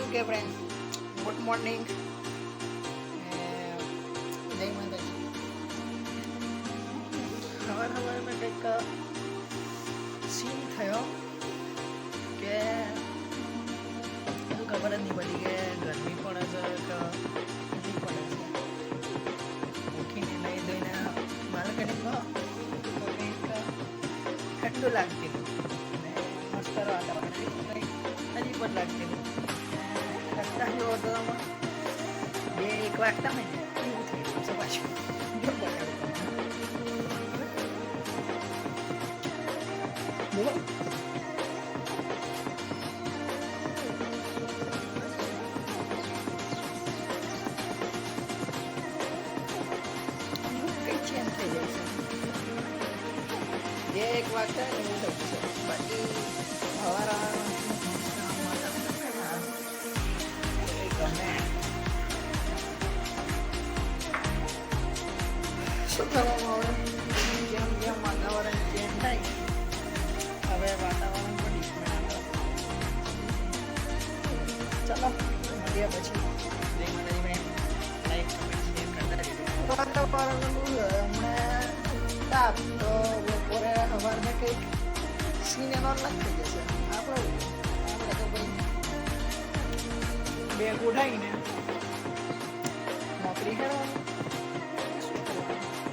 Okay friends, good morning. જય માતાજી. સવારમાં કંઈક સીન થયો કે હજુ ખબર જ નહીં પડી કે ગરમી પડે છે કે ઠંડી પડે છે. ઉઠીને નહીં ધોઈને બાલ્કનીમાં તો કંઈક ઠંડુ લાગતી હતું અને મસ્ત વાતાવરણ કંઈક હજી પણ લાગતી હતું. રસ્તા જો હતો એમાં 2-1 વાગતા ને એવું થઈ ગયું છે પાછું. જો બોલો કઈ ચેન્જ થઈ જાય છે. 2-1 વાગતા ને એવું થયું છે. બાકી સવારા ગમે શું કરવામાં આવે. જેમ જેમ વાતાવરણ ચેન્જ થાય હવે વાતાવરણ પણ ડિફરન્ટ આવે. ચલો મળીએ પછી. જય માતાજી ભાઈ. લાઈક કમેન્ટ શેર કરતા રહેજો. વાતાવરણ હમણાં તાપ તો બપોરે સવારમાં કંઈક સિનેમા અલગ થઈ જશે. આપણે તો ભાઈ બેગ ઉઠાવીને નોકરી કરવાની.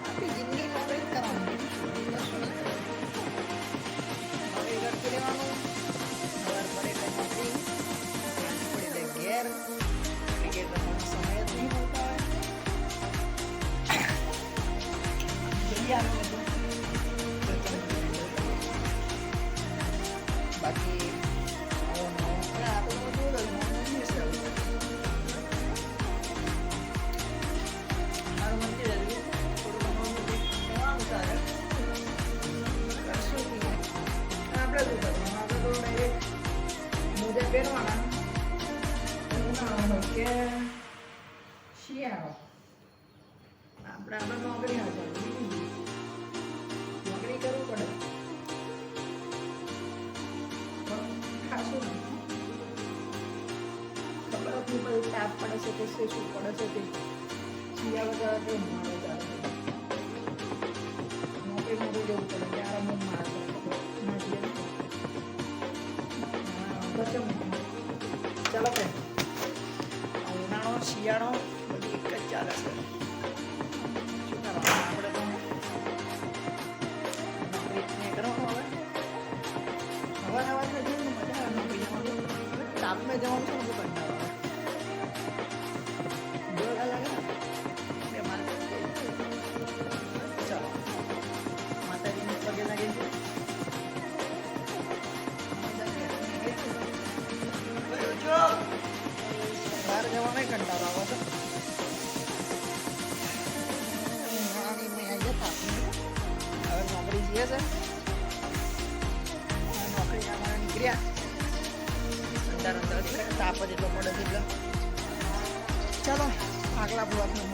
આપણી જિંદગી નોકરી કરવાની. નોકરી કરતી રહેવાનું. સવાર પડે એટલે નોકરી, પડે એટલે ઘેર. ક્રિકેટ રમવાનો સમય જ નહીં મળતા હોય. બાકી મોજા પહેરવાના ઉનાળો હોય કે શિયાળો. આપણે નોકરી નોકરી કરવું પડે પણ ખાસું ખબર જ નહીં પડે. તાપ પડે છે કે શું પડે છે તે શિયાળો જવા કે ઉનાળો જવા નોકરીમાં જવું પડે ત્યારે મન મારે ચાલો ફ્રેન્ડ, ઉનાળો શિયાળો બધી એક જ ચાલે છે. શું કરવાનું આપણે તો નોકરી કરવાનું. હવે સવારમાં જઈને મજા આવે નોકરી જવાનું. તાપમાં જવાનું છે ને બધું કંટાળો આવે. જોરદાર લાગે ને બે મારે. ચાલો માતાજીને પગે લાગી છે. બહાર જવાનો કંટાળો આવે છે. હવે નોકરી જઈએ છે. નોકરી જવાના નીકળ્યા. અંદર તાપ જ એટલો પડે છે એટલે ચાલો આગલા બ્લોકમાં